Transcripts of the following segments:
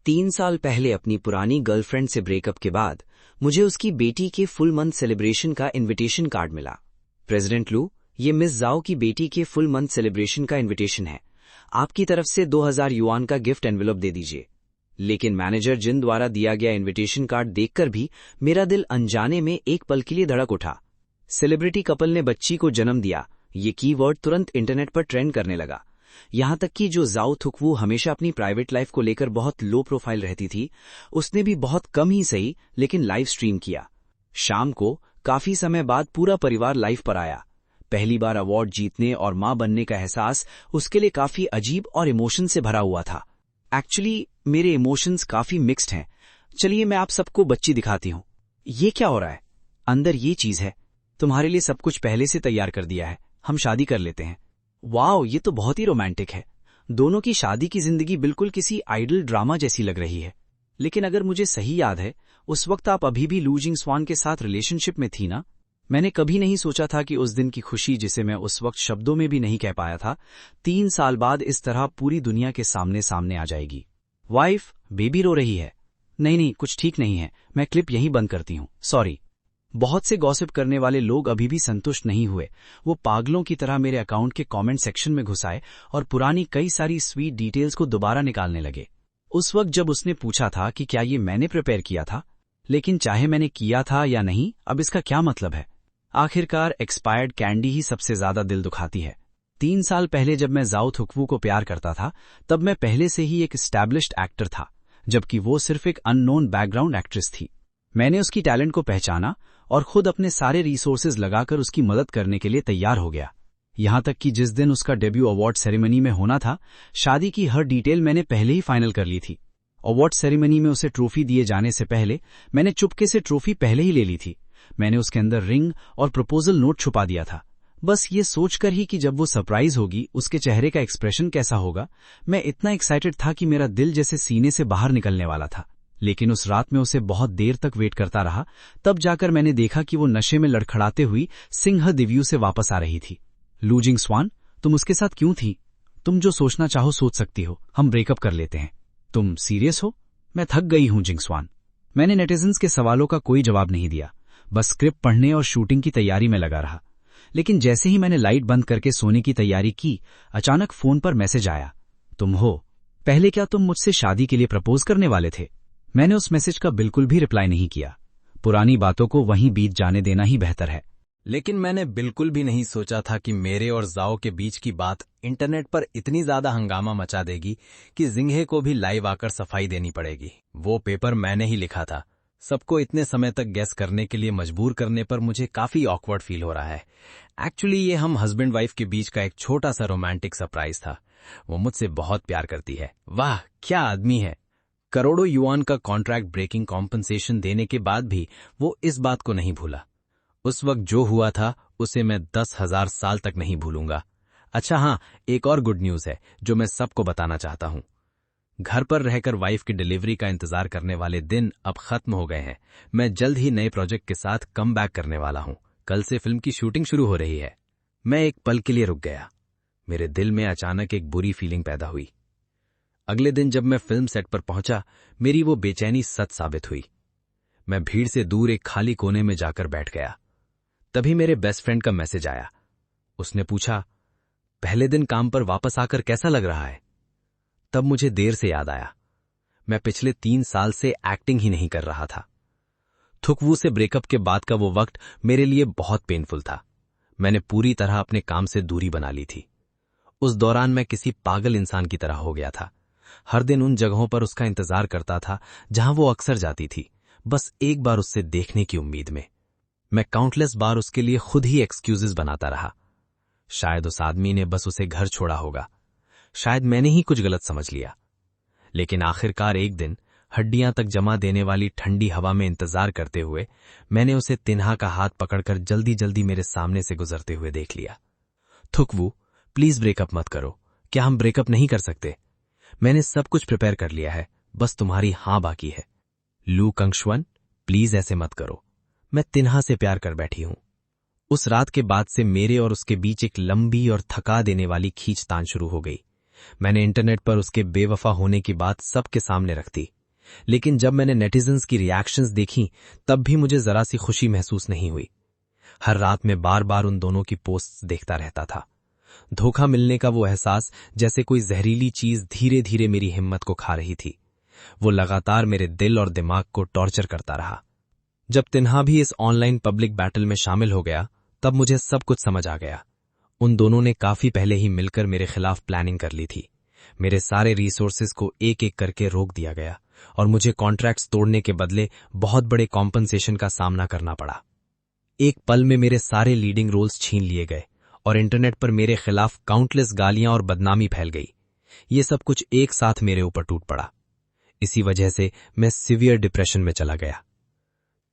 3 साल पहले अपनी पुरानी गर्लफ्रेंड से ब्रेकअप के बाद मुझे उसकी बेटी के फुल मंथ सेलिब्रेशन का इनविटेशन कार्ड मिला। प्रेसिडेंट लू, ये मिस जाओ की बेटी के फुल मंथ सेलिब्रेशन का इनविटेशन है। आपकी तरफ से 2000 युआन का गिफ्ट एनवेलप दे दीजिए। लेकिन मैनेजर जिन द्वारा दिया गया इनविटेशन कार्ड देखकर भी मेरा दिल अनजाने में एक पल के लिए धड़क उठा। सेलिब्रिटी कपल ने बच्ची को जन्म दिया, ये कीवर्ड तुरंत इंटरनेट पर ट्रेंड करने लगा। यहां तक कि जो जाओ थुकवू हमेशा अपनी प्राइवेट लाइफ को लेकर बहुत लो प्रोफाइल रहती थी, उसने भी बहुत कम ही सही लेकिन लाइव स्ट्रीम किया। शाम को काफी समय बाद पूरा परिवार लाइव पर आया। पहली बार अवार्ड जीतने और मां बनने का एहसास उसके लिए काफी अजीब और इमोशन से भरा हुआ था। एक्चुअली मेरे इमोशंस काफी मिक्स्ड हैं। चलिए मैं आप सबको बच्ची दिखाती हूं। ये क्या हो रहा है? अंदर ये चीज है। तुम्हारे लिए सब कुछ पहले से तैयार कर दिया है, हम शादी कर लेते हैं। वाओ, ये तो बहुत ही रोमांटिक है। दोनों की शादी की जिंदगी बिल्कुल किसी आइडल ड्रामा जैसी लग रही है। लेकिन अगर मुझे सही याद है, उस वक्त आप अभी भी लू जिंग स्वान के साथ रिलेशनशिप में थी ना? मैंने कभी नहीं सोचा था कि उस दिन की खुशी, जिसे मैं उस वक्त शब्दों में भी नहीं कह पाया था, 3 साल बाद इस तरह पूरी दुनिया के सामने सामने आ जाएगी। वाइफ, बेबी रो रही है। नहीं, कुछ ठीक नहीं है। मैं क्लिप यहीं बंद करती हूँ, सॉरी। बहुत से गॉसिप करने वाले लोग अभी भी संतुष्ट नहीं हुए। वो पागलों की तरह मेरे अकाउंट के कमेंट सेक्शन में घुस आए और पुरानी कई सारी स्वीट डिटेल्स को दोबारा निकालने लगे। उस वक्त जब उसने पूछा था कि क्या ये मैंने प्रिपेयर किया था, लेकिन चाहे मैंने किया था या नहीं, अब इसका क्या मतलब है? आखिरकार एक्सपायर्ड कैंडी ही सबसे ज्यादा दिल दुखाती है। 3 साल पहले जब मैं जाओ थुकवू को प्यार करता था, तब मैं पहले से ही एक एस्टैब्लिश्ड एक्टर था, जबकि वो सिर्फ एक अननोन बैकग्राउंड एक्ट्रेस थी। मैंने उसकी टैलेंट को पहचाना और खुद अपने सारे रिसोर्सेज लगाकर उसकी मदद करने के लिए तैयार हो गया। यहां तक कि जिस दिन उसका डेब्यू अवार्ड सेरेमनी में होना था, शादी की हर डिटेल मैंने पहले ही फाइनल कर ली थी। अवार्ड सेरेमनी में उसे ट्रॉफी दिए जाने से पहले मैंने चुपके से ट्रॉफी पहले ही ले ली थी। मैंने उसके अंदर रिंग और प्रपोजल नोट छुपा दिया था, बस ये सोचकर ही कि जब वो सरप्राइज होगी उसके चेहरे का एक्सप्रेशन कैसा होगा। मैं इतना एक्साइटेड था कि मेरा दिल जैसे सीने से बाहर निकलने वाला था। लेकिन उस रात में उसे बहुत देर तक वेट करता रहा। तब जाकर मैंने देखा कि वो नशे में लड़खड़ाते हुई सिंह दिव्यू से वापस आ रही थी। लू जिंग स्वान, तुम उसके साथ क्यों थी? तुम जो सोचना चाहो सोच सकती हो, हम ब्रेकअप कर लेते हैं। तुम सीरियस हो? मैं थक गई हूं जिंग स्वान। मैंने नेटिजन्स के सवालों का कोई जवाब नहीं दिया, बस स्क्रिप्ट पढ़ने और शूटिंग की तैयारी में लगा रहा। लेकिन जैसे ही मैंने लाइट बंद करके सोने की तैयारी की, अचानक फोन पर मैसेज आया, तुम हो? पहले क्या तुम मुझसे शादी के लिए प्रपोज करने वाले थे? मैंने उस मैसेज का बिल्कुल भी रिप्लाई नहीं किया। पुरानी बातों को वहीं बीत जाने देना ही बेहतर है। लेकिन मैंने बिल्कुल भी नहीं सोचा था कि मेरे और जाओ के बीच की बात इंटरनेट पर इतनी ज्यादा हंगामा मचा देगी कि जिंघे को भी लाइव आकर सफाई देनी पड़ेगी। वो पेपर मैंने ही लिखा था। सबको इतने समय तक गेस करने के लिए मजबूर करने पर मुझे काफी ऑकवर्ड फील हो रहा है। एक्चुअली ये हम हस्बैंड वाइफ के बीच का एक छोटा सा रोमांटिक सरप्राइज था। वो मुझसे बहुत प्यार करती है। वाह, क्या आदमी है। करोड़ों युआन का कॉन्ट्रैक्ट ब्रेकिंग कॉम्पनसेशन देने के बाद भी वो इस बात को नहीं भूला। उस वक्त जो हुआ था उसे मैं 10,000 साल तक नहीं भूलूंगा। अच्छा हाँ, एक और गुड न्यूज है जो मैं सबको बताना चाहता हूं। घर पर रहकर वाइफ की डिलीवरी का इंतजार करने वाले दिन अब खत्म हो गए हैं। मैं जल्द ही नए प्रोजेक्ट के साथ कम बैक करने वाला हूं। कल से फिल्म की शूटिंग शुरू हो रही है। मैं एक पल के लिए रुक गया। मेरे दिल में अचानक एक बुरी फीलिंग पैदा हुई। अगले दिन जब मैं फिल्म सेट पर पहुंचा, मेरी वो बेचैनी सच साबित हुई। मैं भीड़ से दूर एक खाली कोने में जाकर बैठ गया। तभी मेरे बेस्ट फ्रेंड का मैसेज आया। उसने पूछा, पहले दिन काम पर वापस आकर कैसा लग रहा है? तब मुझे देर से याद आया, मैं पिछले 3 साल से एक्टिंग ही नहीं कर रहा था। थुकवू से ब्रेकअप के बाद का वो वक्त मेरे लिए बहुत पेनफुल था। मैंने पूरी तरह अपने काम से दूरी बना ली थी। उस दौरान मैं किसी पागल इंसान की तरह हो गया था। हर दिन उन जगहों पर उसका इंतजार करता था जहां वो अक्सर जाती थी, बस एक बार उससे देखने की उम्मीद में। मैं काउंटलेस बार उसके लिए खुद ही एक्सक्यूजेस बनाता रहा। शायद उस आदमी ने बस उसे घर छोड़ा होगा, शायद मैंने ही कुछ गलत समझ लिया। लेकिन आखिरकार एक दिन हड्डियां तक जमा देने वाली ठंडी हवा में इंतजार करते हुए मैंने उसे तिन्हा का हाथ पकड़कर जल्दी जल्दी मेरे सामने से गुजरते हुए देख लिया। थुकवू, प्लीज ब्रेकअप मत करो। क्या हम ब्रेकअप नहीं कर सकते? मैंने सब कुछ प्रिपेयर कर लिया है, बस तुम्हारी हां बाकी है। लू कंगशवन, प्लीज ऐसे मत करो। मैं तिन्हा से प्यार कर बैठी हूं। उस रात के बाद से मेरे और उसके बीच एक लंबी और थका देने वाली खींचतान शुरू हो गई। मैंने इंटरनेट पर उसके बेवफा होने की बात सबके सामने रख दी, लेकिन जब मैंने नेटिजन्स की रिएक्शंस देखी तब भी मुझे जरा सी खुशी महसूस नहीं हुई। हर रात में बार बार उन दोनों की पोस्ट्स देखता रहता था। धोखा मिलने का वो एहसास जैसे कोई जहरीली चीज धीरे धीरे मेरी हिम्मत को खा रही थी। वो लगातार मेरे दिल और दिमाग को टॉर्चर करता रहा। जब तिन्हा भी इस ऑनलाइन पब्लिक बैटल में शामिल हो गया तब मुझे सब कुछ समझ आ गया। उन दोनों ने काफी पहले ही मिलकर मेरे खिलाफ प्लानिंग कर ली थी। मेरे सारे रिसोर्सेज को एक एक करके रोक दिया गया और मुझे कॉन्ट्रैक्ट्स तोड़ने के बदले बहुत बड़े कॉम्पनसेशन का सामना करना पड़ा। एक पल में मेरे सारे लीडिंग रोल्स छीन लिए गए और इंटरनेट पर मेरे खिलाफ काउंटलेस गालियां और बदनामी फैल गई। ये सब कुछ एक साथ मेरे ऊपर टूट पड़ा। इसी वजह से मैं सीवियर डिप्रेशन में चला गया।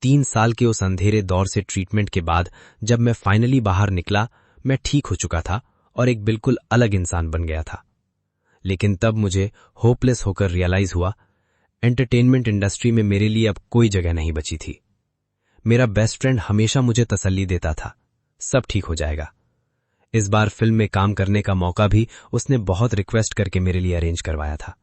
3 साल के उस अंधेरे दौर से ट्रीटमेंट के बाद जब मैं फाइनली बाहर निकला, मैं ठीक हो चुका था और एक बिल्कुल अलग इंसान बन गया था। लेकिन तब मुझे होपलेस होकर रियलाइज हुआ, एंटरटेनमेंट इंडस्ट्री में मेरे लिए अब कोई जगह नहीं बची थी। मेरा बेस्ट फ्रेंड हमेशा मुझे तसल्ली देता था, सब ठीक हो जाएगा। इस बार फिल्म में काम करने का मौका भी उसने बहुत रिक्वेस्ट करके मेरे लिए अरेंज करवाया था।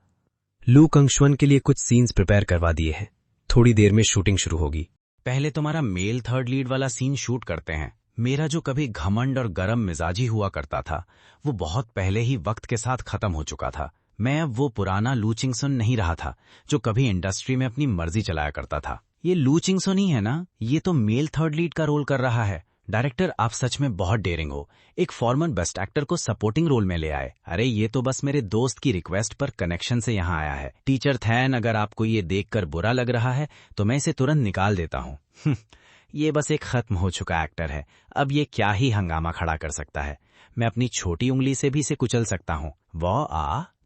लू कंगशुअन के लिए कुछ सीन्स प्रिपेयर करवा दिए हैं। थोड़ी देर में शूटिंग शुरू होगी। पहले तुम्हारा मेल थर्ड लीड वाला सीन शूट करते हैं। मेरा जो कभी घमंड और गरम मिजाजी हुआ करता था वो बहुत पहले ही वक्त के साथ खत्म हो चुका था। मैं अब वो पुराना लू चिंगसन नहीं रहा था जो कभी इंडस्ट्री में अपनी मर्जी चलाया करता था। ये लू चिंगसन ही है ना? ये तो मेल थर्ड लीड का रोल कर रहा है। डायरेक्टर, आप सच में बहुत डेयरिंग हो। एक फॉर्मर बेस्ट एक्टर को सपोर्टिंग रोल में ले आए। अरे ये तो बस मेरे दोस्त की रिक्वेस्ट पर कनेक्शन से यहाँ आया है। टीचर थैन, अगर आपको ये देखकर बुरा लग रहा है तो मैं इसे तुरंत निकाल देता हूँ। ये बस एक खत्म हो चुका एक्टर है। अब ये क्या ही हंगामा खड़ा कर सकता है। मैं अपनी छोटी उंगली से भी इसे कुचल सकता हूँ।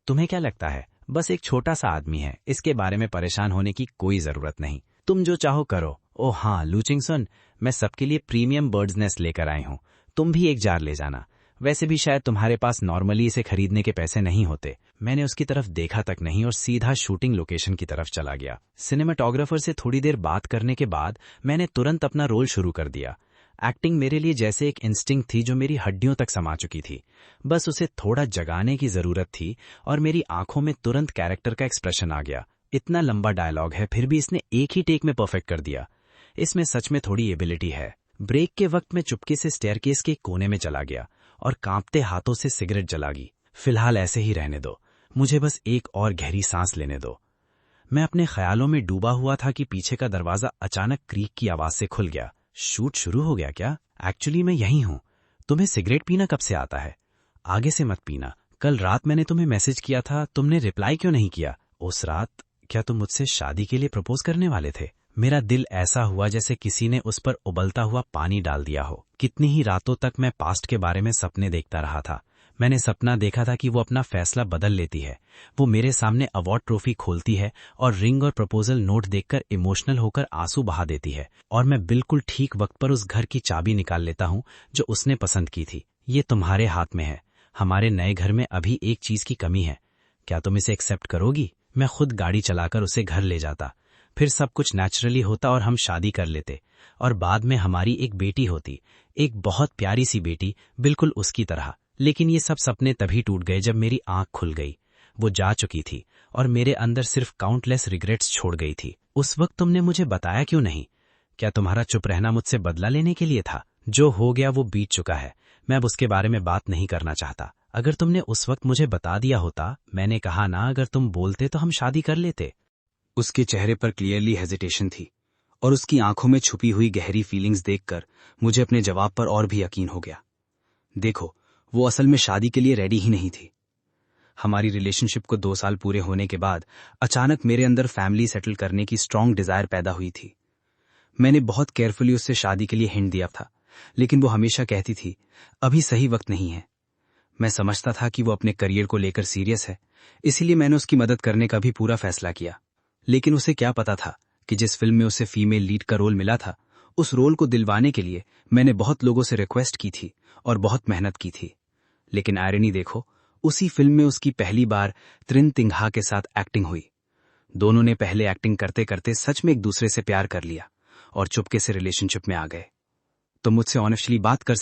तुम्हें क्या लगता है? बस एक छोटा सा आदमी है, इसके बारे में परेशान होने की कोई जरूरत नहीं। तुम जो चाहो करो। ओह हाँ लू चिंगसन, मैं सबके लिए प्रीमियम बर्ड्स नेस्ट लेकर आई हूँ। तुम भी एक जार ले जाना। वैसे भी शायद तुम्हारे पास नॉर्मली इसे खरीदने के पैसे नहीं होते। मैंने उसकी तरफ देखा तक नहीं और सीधा शूटिंग लोकेशन की तरफ चला गया। सिनेमाटोग्राफर से थोड़ी देर बात करने के बाद मैंने तुरंत अपना रोल शुरू कर दिया। एक्टिंग मेरे लिए जैसे एक इंस्टिंक्ट थी जो मेरी हड्डियों तक समा चुकी थी। बस उसे थोड़ा जगाने की जरूरत थी और मेरी आंखों में तुरंत कैरेक्टर का एक्सप्रेशन आ गया। इतना लंबा डायलॉग है फिर भी इसने एक ही टेक में परफेक्ट कर दिया। इसमें सच में थोड़ी एबिलिटी है। ब्रेक के वक्त मैं चुपके से स्टेयरकेस के कोने में चला गया और कांपते हाथों से सिगरेट जलागी। फिलहाल ऐसे ही रहने दो, मुझे बस एक और गहरी सांस लेने दो। मैं अपने ख्यालों में डूबा हुआ था कि पीछे का दरवाजा अचानक क्रीक की आवाज से खुल गया। शूट शुरू हो गया क्या? एक्चुअली मैं यहीं हूँ। तुम्हें सिगरेट पीना कब से आता है? आगे से मत पीना। कल रात मैंने तुम्हें मैसेज किया था, तुमने रिप्लाई क्यों नहीं किया? उस रात क्या तुम मुझसे शादी के लिए प्रपोज करने वाले थे? मेरा दिल ऐसा हुआ जैसे किसी ने उस पर उबलता हुआ पानी डाल दिया हो। कितनी ही रातों तक मैं पास्ट के बारे में सपने देखता रहा था। मैंने सपना देखा था कि वो अपना फैसला बदल लेती है। वो मेरे सामने अवार्ड ट्रॉफी खोलती है और रिंग और प्रपोजल नोट देखकर इमोशनल होकर आंसू बहा देती है और मैं बिल्कुल ठीक वक्त पर उस घर की चाबी निकाल लेता हूँ जो उसने पसंद की थी। ये तुम्हारे हाथ में है। हमारे नए घर में अभी एक चीज की कमी है। क्या तुम इसे एक्सेप्ट करोगी? मैं खुद गाड़ी चलाकर उसे घर ले जाता, फिर सब कुछ नेचुरली होता और हम शादी कर लेते और बाद में हमारी एक बेटी होती, एक बहुत प्यारी सी बेटी, बिल्कुल उसकी तरह। लेकिन ये सब सपने तभी टूट गए जब मेरी आंख खुल गई। वो जा चुकी थी और मेरे अंदर सिर्फ काउंटलेस रिग्रेट्स छोड़ गई थी। उस वक्त तुमने मुझे बताया क्यों नहीं? क्या तुम्हारा चुप रहना मुझसे बदला लेने के लिए था? जो हो गया वो बीत चुका है। मैं अब उसके बारे में बात नहीं करना चाहता। अगर तुमने उस वक्त मुझे बता दिया होता, मैंने कहा ना, अगर तुम बोलते तो हम शादी कर लेते। उसके चेहरे पर क्लियरली हेजिटेशन थी और उसकी आंखों में छुपी हुई गहरी फीलिंग्स देखकर मुझे अपने जवाब पर और भी यकीन हो गया। देखो, वो असल में शादी के लिए रेडी ही नहीं थी। हमारी रिलेशनशिप को 2 साल पूरे होने के बाद अचानक मेरे अंदर फैमिली सेटल करने की स्ट्रांग डिजायर पैदा हुई थी। मैंने बहुत केयरफुली उससे शादी के लिए हिंट दिया था, लेकिन वो हमेशा कहती थी अभी सही वक्त नहीं है। मैं समझता था कि वो अपने करियर को लेकर सीरियस है, इसीलिए मैंने उसकी मदद करने का भी पूरा फैसला किया। लेकिन उसे क्या पता था कि जिस फिल्म में उसे फीमेल लीड का रोल मिला था, उस रोल को दिलवाने के लिए मैंने बहुत लोगों से रिक्वेस्ट की थी और बहुत मेहनत की थी। लेकिन आयरनी देखो, उसी फिल्म में उसकी पहली बार त्रिन तिंघा के साथ एक्टिंग हुई। दोनों ने पहले एक्टिंग करते करते सच में एक दूसरे से प्यार कर लिया और चुपके से रिलेशनशिप में आ गए। तुम मुझसे ऑनेस्टली बात कर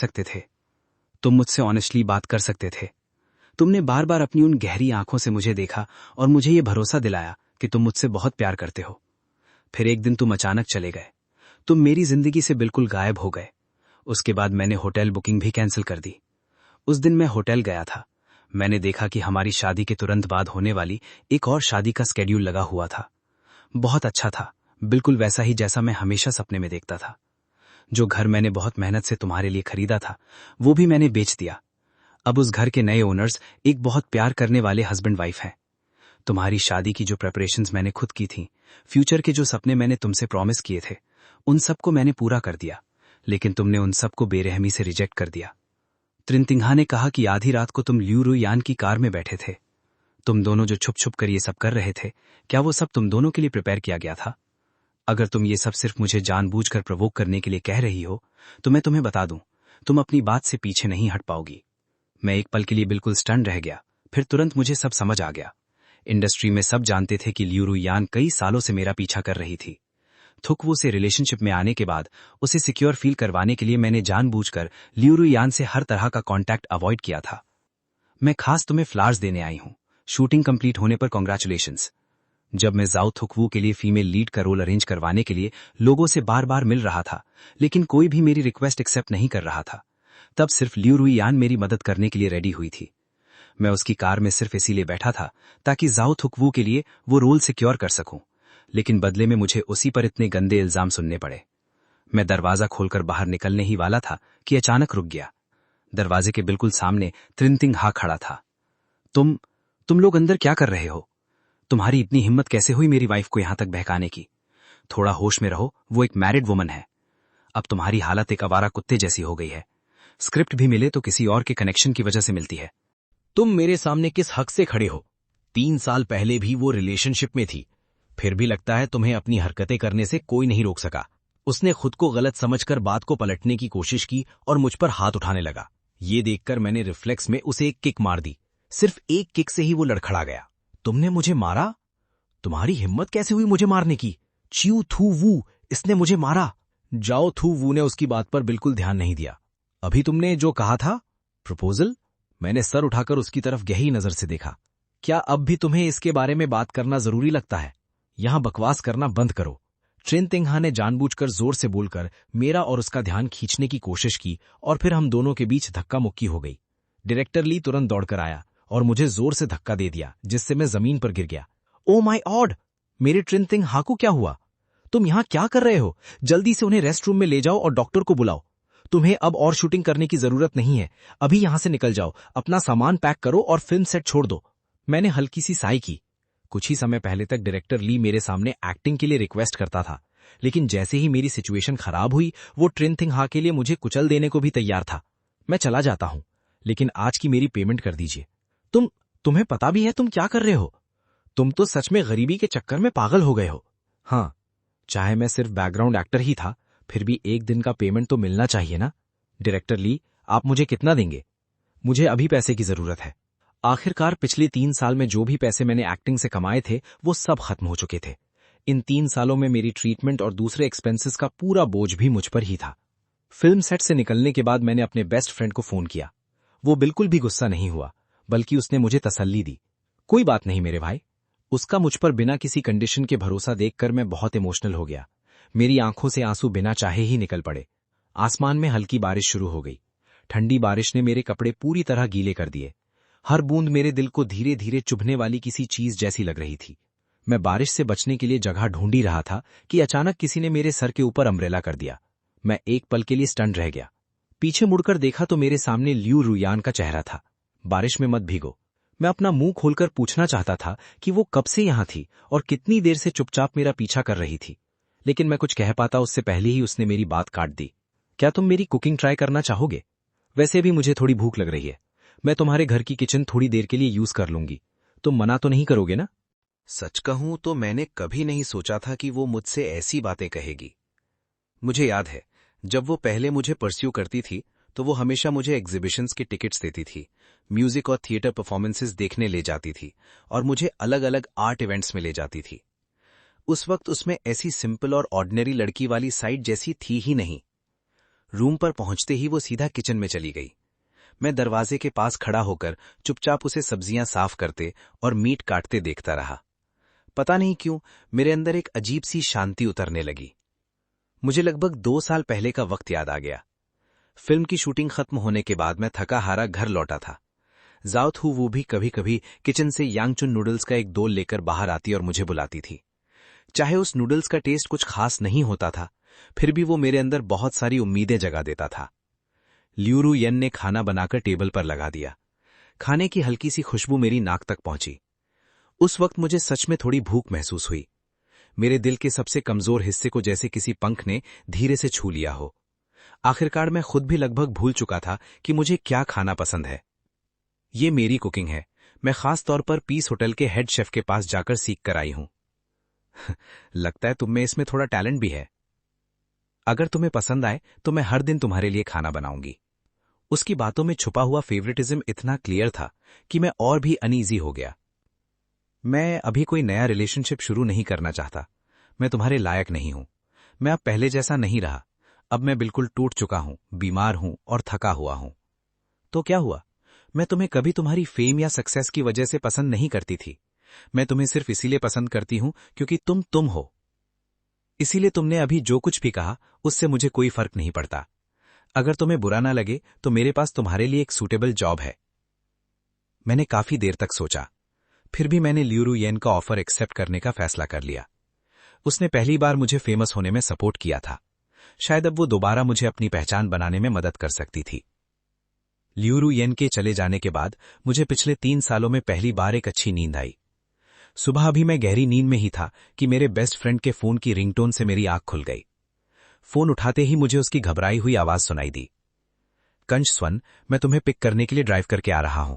सकते थे। तुमने बार बार अपनी उन गहरी आंखों से मुझे देखा और मुझे ये भरोसा दिलाया कि तुम मुझसे बहुत प्यार करते हो। फिर एक दिन तुम अचानक चले गए। तुम मेरी जिंदगी से बिल्कुल गायब हो गए। उसके बाद मैंने होटल बुकिंग भी कैंसिल कर दी। उस दिन मैं होटल गया था। मैंने देखा कि हमारी शादी के तुरंत बाद होने वाली एक और शादी का स्केड्यूल लगा हुआ था। बहुत अच्छा था, बिल्कुल वैसा ही जैसा मैं हमेशा सपने में देखता था। जो घर मैंने बहुत मेहनत से तुम्हारे लिए खरीदा था, वो भी मैंने बेच दिया। अब उस घर के नए ओनर्स एक बहुत प्यार करने वाले हस्बैंड वाइफ हैं। तुम्हारी शादी की जो प्रेपरेशंस मैंने खुद की थी, फ्यूचर के जो सपने मैंने तुमसे प्रॉमिस किए थे, उन सबको मैंने पूरा कर दिया, लेकिन तुमने उन सबको बेरहमी से रिजेक्ट कर दिया। त्रिनतिंघा ने कहा कि आधी रात को तुम ल्यू रुयान की कार में बैठे थे। तुम दोनों जो छुप छुप कर ये सब कर रहे थे, क्या वो सब तुम दोनों के लिए प्रिपेयर किया गया था? अगर तुम ये सब सिर्फ मुझे जानबूझकर प्रवोक करने के लिए कह रही हो, तो मैं तुम्हें बता दूं, तुम अपनी बात से पीछे नहीं हट पाओगी। मैं एक पल के लिए बिल्कुल स्टन रह गया, फिर तुरंत मुझे सब समझ आ गया। इंडस्ट्री में सब जानते थे कि ल्यू रुयान कई सालों से मेरा पीछा कर रही थी। थुकवू से रिलेशनशिप में आने के बाद उसे सिक्योर फील करवाने के लिए मैंने जानबूझकर ल्यू रुयान से हर तरह का कांटेक्ट अवॉइड किया था। मैं खास तुम्हें फ्लावर्स देने आई हूं। शूटिंग कंप्लीट होने पर कॉन्ग्रेचुलेशंस। जब मैं जाओ थुकवू के लिए फीमेल लीड का रोल अरेंज करवाने के लिए लोगों से बार बार मिल रहा था, लेकिन कोई भी मेरी रिक्वेस्ट एक्सेप्ट नहीं कर रहा था, तब सिर्फ ल्यू रुयान मेरी मदद करने के लिए रेडी हुई थी। मैं उसकी कार में सिर्फ इसीलिए बैठा था ताकि जाओ थुकवू के लिए वो रोल सिक्योर कर सकूं, लेकिन बदले में मुझे उसी पर इतने गंदे इल्जाम सुनने पड़े। मैं दरवाजा खोलकर बाहर निकलने ही वाला था कि अचानक रुक गया। दरवाजे के बिल्कुल सामने त्रिनतिंघा खड़ा था। तुम लोग अंदर क्या कर रहे हो? तुम्हारी इतनी हिम्मत कैसे हुई मेरी वाइफ को यहां तक बहकाने की? थोड़ा होश में रहो, वो एक मैरिड वुमन है। अब तुम्हारी हालत एक आवारा कुत्ते जैसी हो गई है। स्क्रिप्ट भी मिले तो किसी और के कनेक्शन की वजह से मिलती है। तुम मेरे सामने किस हक से खड़े हो? 3 साल पहले भी वो रिलेशनशिप में थी, फिर भी लगता है तुम्हें अपनी हरकतें करने से कोई नहीं रोक सका। उसने खुद को गलत समझकर बात को पलटने की कोशिश की और मुझ पर हाथ उठाने लगा। ये देखकर मैंने रिफ्लेक्स में उसे एक किक मार दी। सिर्फ एक किक से ही वो लड़खड़ा गया। तुमने मुझे मारा? तुम्हारी हिम्मत कैसे हुई मुझे मारने की? च्यू थू वू, इसने मुझे मारा। जाओ थू वू ने उसकी बात पर बिल्कुल ध्यान नहीं दिया। अभी तुमने जो कहा था, प्रपोजल? मैंने सर उठाकर उसकी तरफ गहरी नजर से देखा। क्या अब भी तुम्हें इसके बारे में बात करना जरूरी लगता है? यहां बकवास करना बंद करो। त्रिनतिंघा ने जानबूझकर जोर से बोलकर मेरा और उसका ध्यान खींचने की कोशिश की और फिर हम दोनों के बीच धक्का मुक्की हो गई। डायरेक्टर ली तुरंत दौड़कर आया और मुझे जोर से धक्का दे दिया, जिससे मैं जमीन पर गिर गया। ओ माय गॉड, मेरे त्रिनतिंघा को क्या हुआ? तुम यहां क्या कर रहे हो? जल्दी से उन्हें रेस्ट रूम में ले जाओ और डॉक्टर को बुलाओ। तुम्हें अब और शूटिंग करने की जरूरत नहीं है। अभी यहां से निकल जाओ, अपना सामान पैक करो और फिल्म सेट छोड़ दो। मैंने हल्की सी साई की। कुछ ही समय पहले तक डायरेक्टर ली मेरे सामने एक्टिंग के लिए रिक्वेस्ट करता था, लेकिन जैसे ही मेरी सिचुएशन खराब हुई, वो त्रिनतिंघा के लिए मुझे कुचल देने को भी तैयार था। मैं चला जाता हूं, लेकिन आज की मेरी पेमेंट कर दीजिए। तुम्हें पता भी है तुम क्या कर रहे हो? तुम तो सच में गरीबी के चक्कर में पागल हो गए हो। हाँ, चाहे मैं सिर्फ बैकग्राउंड एक्टर ही था, फिर भी एक दिन का पेमेंट तो मिलना चाहिए ना। डायरेक्टर ली, आप मुझे कितना देंगे? मुझे अभी पैसे की जरूरत है। आखिरकार पिछले 3 साल में जो भी पैसे मैंने एक्टिंग से कमाए थे, वो सब खत्म हो चुके थे। इन 3 सालों में मेरी ट्रीटमेंट और दूसरे एक्सपेंसेस का पूरा बोझ भी मुझ पर ही था। फिल्म सेट से निकलने के बाद मैंने अपने बेस्ट फ्रेंड को फोन किया। वो बिल्कुल भी गुस्सा नहीं हुआ, बल्कि उसने मुझे तसल्ली दी। कोई बात नहीं मेरे भाई। उसका मुझ पर बिना किसी कंडीशन के भरोसा देखकर मैं बहुत इमोशनल हो गया। मेरी आंखों से आंसू बिना चाहे ही निकल पड़े। आसमान में हल्की बारिश शुरू हो गई। ठंडी बारिश ने मेरे कपड़े पूरी तरह गीले कर दिए। हर बूंद मेरे दिल को धीरे धीरे चुभने वाली किसी चीज जैसी लग रही थी। मैं बारिश से बचने के लिए जगह ढूंढ ही रहा था कि अचानक किसी ने मेरे सर के ऊपर अम्ब्रेला कर दिया। मैं एक पल के लिए स्टन रह गया। पीछे मुड़कर देखा तो मेरे सामने ल्यू रुयान का चेहरा था। बारिश में मत भीगो। मैं अपना मुंह खोलकर पूछना चाहता था कि वो कब से यहां थी और कितनी देर से चुपचाप मेरा पीछा कर रही थी, लेकिन मैं कुछ कह पाता उससे पहले ही उसने मेरी बात काट दी। क्या तुम मेरी कुकिंग ट्राई करना चाहोगे? वैसे भी मुझे थोड़ी भूख लग रही है। मैं तुम्हारे घर की किचन थोड़ी देर के लिए यूज कर लूंगी। तुम मना तो नहीं करोगे ना? सच कहूं तो मैंने कभी नहीं सोचा था कि वो मुझसे ऐसी बातें कहेगी। मुझे याद है, जब वो पहले मुझे परस्यू करती थी तो वो हमेशा मुझे एग्जीबिशंस की टिकट्स देती थी, म्यूजिक और थिएटर परफॉर्मेंसेस देखने ले जाती थी और मुझे अलग अलग आर्ट इवेंट्स में ले जाती थी। उस वक्त उसमें ऐसी सिंपल और ऑर्डिनरी लड़की वाली साइड जैसी थी ही नहीं। रूम पर पहुंचते ही वो सीधा किचन में चली गई। मैं दरवाजे के पास खड़ा होकर चुपचाप उसे सब्जियां साफ करते और मीट काटते देखता रहा। पता नहीं क्यों मेरे अंदर एक अजीब सी शांति उतरने लगी। मुझे लगभग 2 साल पहले का वक्त याद आ गया। फिल्म की शूटिंग खत्म होने के बाद मैं थका हारा घर लौटा था। जाओ थू वो भी कभी कभी किचन से यांगचुन नूडल्स का एक दोल लेकर बाहर आती और मुझे बुलाती थी। चाहे उस नूडल्स का टेस्ट कुछ खास नहीं होता था, फिर भी वो मेरे अंदर बहुत सारी उम्मीदें जगा देता था। लियू रु येन ने खाना बनाकर टेबल पर लगा दिया। खाने की हल्की सी खुशबू मेरी नाक तक पहुंची। उस वक्त मुझे सच में थोड़ी भूख महसूस हुई। मेरे दिल के सबसे कमजोर हिस्से को जैसे किसी पंख ने धीरे से छू लिया हो। आखिरकार मैं खुद भी लगभग भूल चुका था कि मुझे क्या खाना पसंद है। ये मेरी कुकिंग है। मैं खास तौर पर पीस होटल के हेड शेफ के पास जाकर सीख कर आई हूं। लगता है तुम में इसमें थोड़ा टैलेंट भी है। अगर तुम्हें पसंद आए तो मैं हर दिन तुम्हारे लिए खाना बनाऊंगी। उसकी बातों में छुपा हुआ फेवरेटिज्म इतना क्लियर था कि मैं और भी अनईजी हो गया। मैं अभी कोई नया रिलेशनशिप शुरू नहीं करना चाहता। मैं तुम्हारे लायक नहीं हूं। मैं अब पहले जैसा नहीं रहा। अब मैं बिल्कुल टूट चुका हूं, बीमार हूं और थका हुआ हूं। तो क्या हुआ? मैं तुम्हें कभी तुम्हारी फेम या सक्सेस की वजह से पसंद नहीं करती थी। मैं तुम्हें सिर्फ इसीलिए पसंद करती हूं क्योंकि तुम हो। इसीलिए तुमने अभी जो कुछ भी कहा उससे मुझे कोई फर्क नहीं पड़ता। अगर तुम्हें बुरा ना लगे तो मेरे पास तुम्हारे लिए एक सूटेबल जॉब है। मैंने काफी देर तक सोचा, फिर भी मैंने लियू रु येन का ऑफर एक्सेप्ट करने का फैसला कर लिया। उसने पहली बार मुझे फेमस होने में सपोर्ट किया था। शायद अब वो दोबारा मुझे अपनी पहचान बनाने में मदद कर सकती थी। लियू रु येन के चले जाने के बाद मुझे पिछले 3 सालों में पहली बार एक अच्छी नींद आई। सुबह भी मैं गहरी नींद में ही था कि मेरे बेस्ट फ्रेंड के फोन की रिंगटोन से मेरी आंख खुल गई। फोन उठाते ही मुझे उसकी घबराई हुई आवाज सुनाई दी। कंश स्वन, मैं तुम्हें पिक करने के लिए ड्राइव करके आ रहा हूं।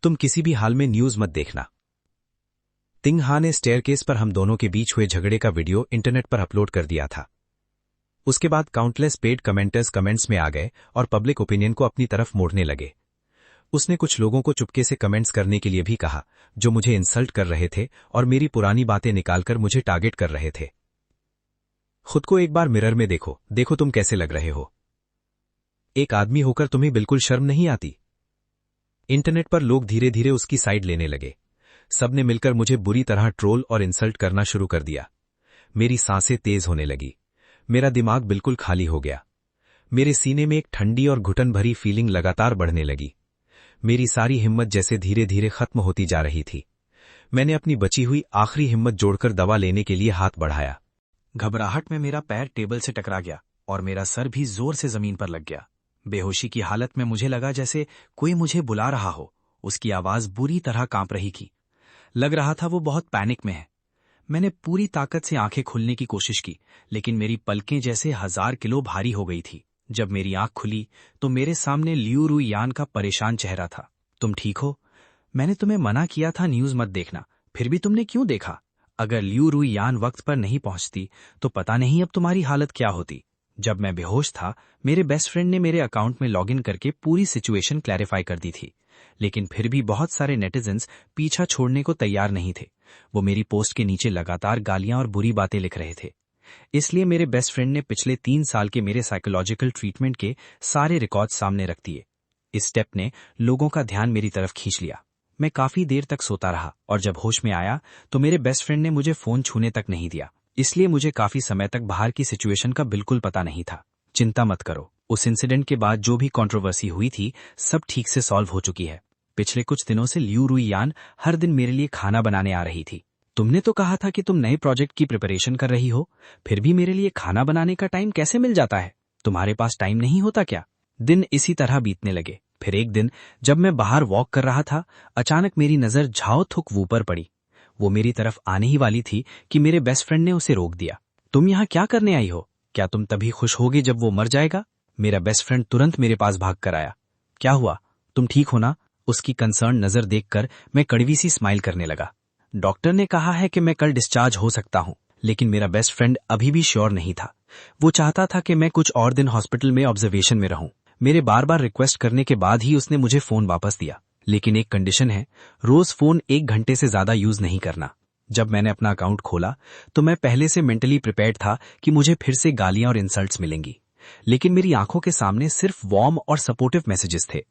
तुम किसी भी हाल में न्यूज मत देखना। तिंग हा ने स्टेयरकेस पर हम दोनों के बीच हुए झगड़े का वीडियो इंटरनेट पर अपलोड कर दिया था। उसके बाद काउंटलेस पेड कमेंटर्स कमेंट्स में आ गए और पब्लिक ओपिनियन को अपनी तरफ मोड़ने लगे। उसने कुछ लोगों को चुपके से कमेंट्स करने के लिए भी कहा जो मुझे इंसल्ट कर रहे थे और मेरी पुरानी बातें निकालकर मुझे टारगेट कर रहे थे। खुद को एक बार मिरर में देखो तुम कैसे लग रहे हो। एक आदमी होकर तुम्हें बिल्कुल शर्म नहीं आती। इंटरनेट पर लोग धीरे धीरे उसकी साइड लेने लगे। सबने मिलकर मुझे बुरी तरह ट्रोल और इंसल्ट करना शुरू कर दिया। मेरी सांसें तेज होने लगी। मेरा दिमाग बिल्कुल खाली हो गया। मेरे सीने में एक ठंडी और घुटन भरी फीलिंग लगातार बढ़ने लगी। मेरी सारी हिम्मत जैसे धीरे धीरे खत्म होती जा रही थी। मैंने अपनी बची हुई आखिरी हिम्मत जोड़कर दवा लेने के लिए हाथ बढ़ाया। घबराहट में मेरा पैर टेबल से टकरा गया और मेरा सर भी जोर से जमीन पर लग गया। बेहोशी की हालत में मुझे लगा जैसे कोई मुझे बुला रहा हो। उसकी आवाज बुरी तरह कांप रही थी। लग रहा था वो बहुत पैनिक में है। मैंने पूरी ताकत से आंखें खोलने की कोशिश की, लेकिन मेरी पलकें जैसे 1000 किलो भारी हो गई थी। जब मेरी आंख खुली तो मेरे सामने लियू रु यान का परेशान चेहरा था। तुम ठीक हो? मैंने तुम्हें मना किया था न्यूज मत देखना, फिर भी तुमने क्यों देखा? अगर लियू रु यान वक्त पर नहीं पहुंचती तो पता नहीं अब तुम्हारी हालत क्या होती। जब मैं बेहोश था, मेरे बेस्ट फ्रेंड ने मेरे अकाउंट में लॉगिन करके पूरी सिचुएशन क्लैरिफाई कर दी थी, लेकिन फिर भी बहुत सारे नेटिजन्स पीछा छोड़ने को तैयार नहीं थे। वो मेरी पोस्ट के नीचे लगातार गालियां और बुरी बातें लिख रहे थे। इसलिए मेरे बेस्ट फ्रेंड ने पिछले 3 साल के मेरे साइकोलॉजिकल ट्रीटमेंट के सारे रिकॉर्ड सामने रख दिए। इस स्टेप ने लोगों का ध्यान मेरी तरफ खींच लिया। मैं काफी देर तक सोता रहा और जब होश में आया तो मेरे बेस्ट फ्रेंड ने मुझे फोन छूने तक नहीं दिया। इसलिए मुझे काफी समय तक बाहर की सिचुएशन का बिल्कुल पता नहीं था। चिंता मत करो, उस इंसिडेंट के बाद जो भी कंट्रोवर्सी हुई थी सब ठीक से सॉल्व हो चुकी है। पिछले कुछ दिनों से लियू रु यान हर दिन मेरे लिए खाना बनाने आ रही थी। तुमने तो कहा था कि तुम नए प्रोजेक्ट की प्रिपरेशन कर रही हो, फिर भी मेरे लिए खाना बनाने का टाइम कैसे मिल जाता है? तुम्हारे पास टाइम नहीं होता क्या? दिन इसी तरह बीतने लगे। फिर एक दिन जब मैं बाहर वॉक कर रहा था, अचानक मेरी नजर झाओ थुक वू पर पड़ी। वो मेरी तरफ आने ही वाली थी कि मेरे बेस्ट फ्रेंड ने उसे रोक दिया। तुम यहाँ क्या करने आई हो? क्या तुम तभी खुश होगे जब वो मर जाएगा? मेरा बेस्ट फ्रेंड तुरंत मेरे पास भाग कर आया। क्या हुआ? तुम ठीक हो ना? उसकी कंसर्न नजर देखकर मैं कड़वी सी स्माइल करने लगा। डॉक्टर ने कहा है कि मैं कल डिस्चार्ज हो सकता हूँ, लेकिन मेरा बेस्ट फ्रेंड अभी भी श्योर नहीं था। वो चाहता था कि मैं कुछ और दिन हॉस्पिटल में ऑब्जर्वेशन में रहूं। मेरे बार बार रिक्वेस्ट करने के बाद ही उसने मुझे फोन वापस दिया, लेकिन एक कंडीशन है, रोज फोन 1 घंटे से ज्यादा यूज नहीं करना। जब मैंने अपना अकाउंट खोला तो मैं पहले से मेंटली प्रिपेयर्ड था कि मुझे फिर से गालियां और इंसल्ट्स मिलेंगी। लेकिन मेरी आंखों के सामने सिर्फ वार्म और सपोर्टिव मैसेजेस थे।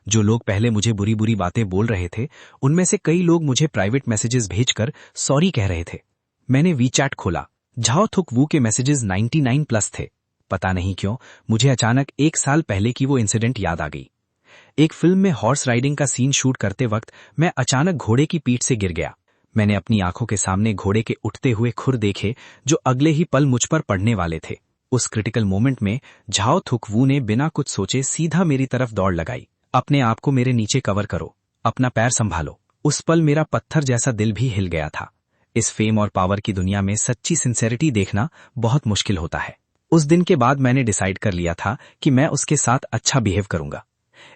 जो लोग पहले मुझे बुरी बुरी बातें बोल रहे थे, उनमें से कई लोग मुझे प्राइवेट मैसेजेस भेजकर सॉरी कह रहे थे। मैंने वीचैट खोला। झाओ थुक वू के मैसेजेस 99+ थे। पता नहीं क्यों मुझे अचानक 1 साल पहले की वो इंसिडेंट याद आ गई। एक फिल्म में हॉर्स राइडिंग का सीन शूट करते वक्त मैं अचानक घोड़े की पीठ से गिर गया। मैंने अपनी आंखों के सामने घोड़े के उठते हुए खुर देखे जो अगले ही पल मुझ पर पड़ने वाले थे। उस क्रिटिकल मोमेंट में झाओ थुक वू ने बिना कुछ सोचे सीधा मेरी तरफ दौड़ लगाई। अपने आप को मेरे नीचे कवर करो, अपना पैर संभालो। उस पल मेरा पत्थर जैसा दिल भी हिल गया था। इस फेम और पावर की दुनिया में सच्ची सिंसेरिटी देखना बहुत मुश्किल होता है। उस दिन के बाद मैंने डिसाइड कर लिया था कि मैं उसके साथ अच्छा बिहेव करूंगा।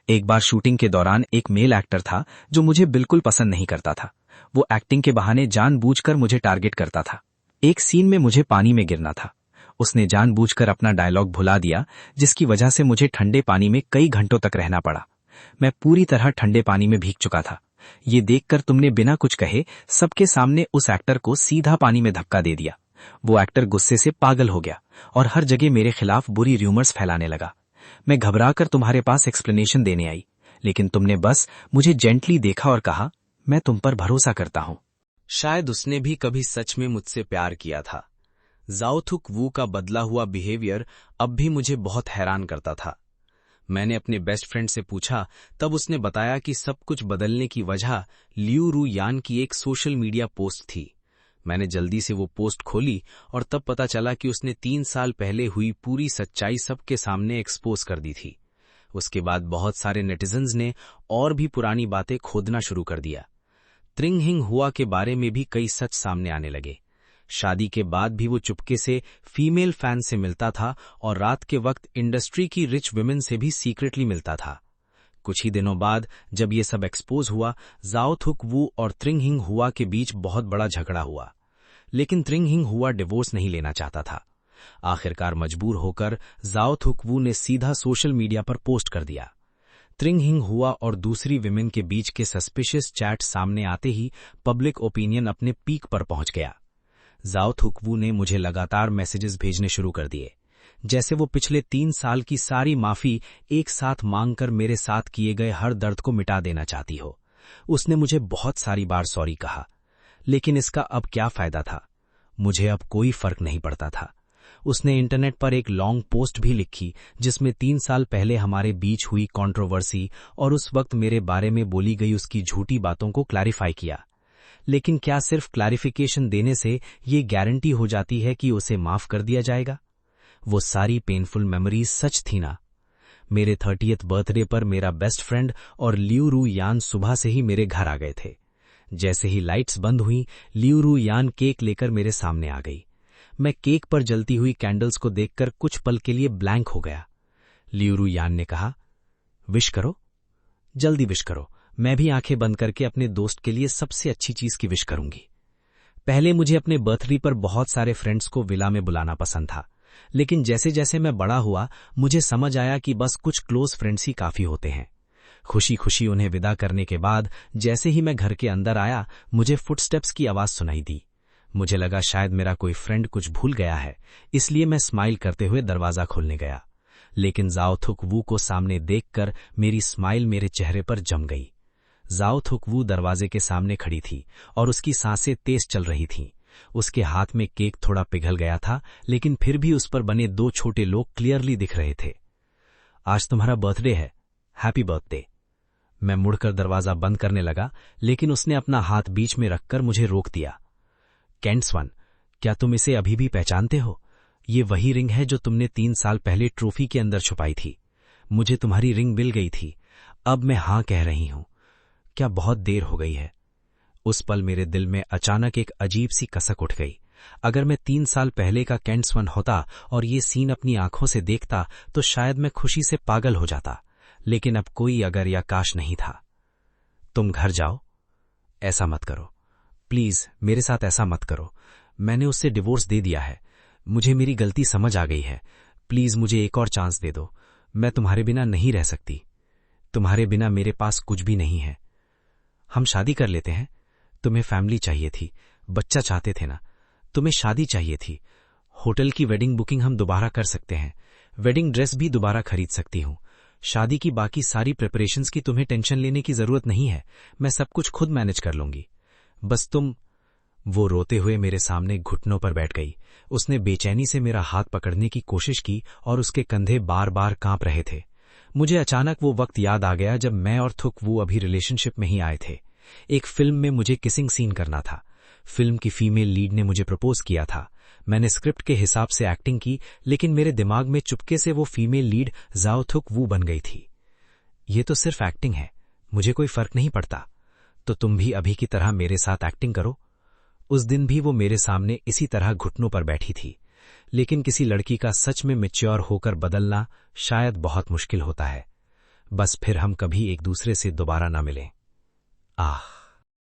एक बार शूटिंग के दौरान एक मेल एक्टर था जो मुझे बिल्कुल पसंद नहीं करता था। वो एक्टिंग के बहाने जानबूझकर मुझे टारगेट करता था। एक सीन में मुझे पानी में गिरना था। उसने जानबूझकर अपना डायलॉग भुला दिया, जिसकी वजह से मुझे ठंडे पानी में कई घंटों तक रहना पड़ा। मैं पूरी तरह ठंडे पानी में भीग चुका था। ये देखकर तुमने बिना कुछ कहे सबके सामने उस एक्टर को सीधा पानी में धक्का दे दिया। वो एक्टर गुस्से से पागल हो गया और हर जगह मेरे खिलाफ बुरी र्यूमर्स फैलाने लगा। मैं घबराकर तुम्हारे पास एक्सप्लेनेशन देने आई, लेकिन तुमने बस मुझे जेंटली देखा और कहा, मैं तुम पर भरोसा करता हूं। शायद उसने भी कभी सच में मुझसे प्यार किया था। झाओ थुक वू का बदला हुआ बिहेवियर अब भी मुझे बहुत हैरान करता था। मैंने अपने बेस्ट फ्रेंड से पूछा, तब उसने बताया कि सब कुछ बदलने की वजह लियू रू यान की एक सोशल मीडिया पोस्ट थी। मैंने जल्दी से वो पोस्ट खोली और तब पता चला कि उसने 3 साल पहले हुई पूरी सच्चाई सबके सामने एक्सपोज कर दी थी। उसके बाद बहुत सारे नेटिजन्स ने और भी पुरानी बातें खोदना शुरू कर दिया। त्रिंग हिंग हुआ के बारे में भी कई सच सामने आने लगे। शादी के बाद भी वो चुपके से फीमेल फैन से मिलता था और रात के वक्त इंडस्ट्री की रिच वुमेन से भी सीक्रेटली मिलता था। कुछ ही दिनों बाद जब ये सब एक्सपोज हुआ, झाओ थुक वू और त्रिंग हिंग हुआ के बीच बहुत बड़ा झगड़ा हुआ। लेकिन त्रिंग हिंग हुआ डिवोर्स नहीं लेना चाहता था। आखिरकार मजबूर होकर झाओ थुक वू ने सीधा सोशल मीडिया पर पोस्ट कर दिया। त्रिंग हिंग हुआ और दूसरी विमेन के बीच के सस्पिशियस चैट सामने आते ही पब्लिक ओपिनियन अपने पीक पर पहुंच गया। झाओ थुक वू ने मुझे लगातार मैसेजेस भेजने शुरू कर दिए, जैसे वो पिछले 3 साल की सारी माफी एक साथ मांगकर मेरे साथ किए गए हर दर्द को मिटा देना चाहती हो। उसने मुझे बहुत सारी बार सॉरी कहा, लेकिन इसका अब क्या फायदा था? मुझे अब कोई फर्क नहीं पड़ता था। उसने इंटरनेट पर एक लॉन्ग पोस्ट भी लिखी जिसमें 3 साल पहले हमारे बीच हुई कंट्रोवर्सी और उस वक्त मेरे बारे में बोली गई उसकी झूठी बातों को क्लैरिफाई किया। लेकिन क्या सिर्फ क्लैरिफिकेशन देने से ये गारंटी हो जाती है कि उसे माफ कर दिया जाएगा? वो सारी पेनफुल मेमोरीज सच थी ना? मेरे 30th बर्थडे पर मेरा बेस्ट फ्रेंड और लियू रू यान सुबह से ही मेरे घर आ गए थे। जैसे ही लाइट्स बंद हुई, लियू रू यान केक लेकर मेरे सामने आ गई। मैं केक पर जलती हुई कैंडल्स को देखकर कुछ पल के लिए ब्लैंक हो गया। लियू रू यान ने कहा, विश करो, जल्दी विश करो। मैं भी आंखें बंद करके अपने दोस्त के लिए सबसे अच्छी चीज की विश करूंगी। पहले मुझे अपने बर्थडे पर बहुत सारे फ्रेंड्स को विला में बुलाना पसंद था, लेकिन जैसे जैसे मैं बड़ा हुआ मुझे समझ आया कि बस कुछ क्लोज फ्रेंड्स ही काफी होते हैं। खुशी खुशी उन्हें विदा करने के बाद जैसे ही मैं घर के अंदर आया, मुझे फुटस्टेप्स की आवाज सुनाई दी। मुझे लगा शायद मेरा कोई फ्रेंड कुछ भूल गया है, इसलिए मैं स्माइल करते हुए दरवाजा खोलने गया। लेकिन झाओ थुक वू को सामने देखकर मेरी स्माइल मेरे चेहरे पर जम गई। झाओ थुक वू दरवाजे के सामने खड़ी थी और उसकी सांसें तेज चल रही थीं। उसके हाथ में केक थोड़ा पिघल गया था, लेकिन फिर भी उस पर बने 2 छोटे लोग क्लियरली दिख रहे थे। आज तुम्हारा बर्थडे है, हैप्पी बर्थडे। मैं मुड़कर दरवाजा बंद करने लगा, लेकिन उसने अपना हाथ बीच में रखकर मुझे रोक दिया। कैंट्सवन, क्या तुम इसे अभी भी पहचानते हो? ये वही रिंग है जो तुमने 3 साल पहले ट्रॉफी के अंदर छुपाई थी। मुझे तुम्हारी रिंग मिल गई थी, अब मैं हाँ कह रही हूं। क्या बहुत देर हो गई है? उस पल मेरे दिल में अचानक एक अजीब सी कसक उठ गई। अगर मैं 3 साल पहले का कैंट्सवन होता और ये सीन अपनी आंखों से देखता तो शायद मैं खुशी से पागल हो जाता, लेकिन अब कोई अगर या काश नहीं था। तुम घर जाओ, ऐसा मत करो, प्लीज मेरे साथ ऐसा मत करो। मैंने उससे डिवोर्स दे दिया है, मुझे मेरी गलती समझ आ गई है। प्लीज मुझे एक और चांस दे दो। मैं तुम्हारे बिना नहीं रह सकती। तुम्हारे बिना मेरे पास कुछ भी नहीं है। हम शादी कर लेते हैं। तुम्हें फैमिली चाहिए थी, बच्चा चाहते थे ना? तुम्हें शादी चाहिए थी। होटल की वेडिंग बुकिंग हम दोबारा कर सकते हैं। वेडिंग ड्रेस भी दोबारा खरीद सकती हूँ। शादी की बाकी सारी प्रिपरेशंस की तुम्हें टेंशन लेने की जरूरत नहीं है, मैं सब कुछ खुद मैनेज कर लूंगी। बस तुम। वो रोते हुए मेरे सामने घुटनों पर बैठ गई। उसने बेचैनी से मेरा हाथ पकड़ने की कोशिश की और उसके कंधे बार बार कांप रहे थे। मुझे अचानक वो वक्त याद आ गया जब मैं और थुकवू अभी रिलेशनशिप में ही आए थे। एक फिल्म में मुझे किसिंग सीन करना था। फिल्म की फीमेल लीड ने मुझे प्रपोज किया था। मैंने स्क्रिप्ट के हिसाब से एक्टिंग की, लेकिन मेरे दिमाग में चुपके से वो फीमेल लीड जाओ थुकवू बन गई थी। ये तो सिर्फ एक्टिंग है, मुझे कोई फर्क नहीं पड़ता, तो तुम भी अभी की तरह मेरे साथ एक्टिंग करो। उस दिन भी वो मेरे सामने इसी तरह घुटनों पर बैठी थी। लेकिन किसी लड़की का सच में मैच्योर होकर बदलना शायद बहुत मुश्किल होता है। बस फिर हम कभी एक दूसरे से दोबारा ना मिलें। आह।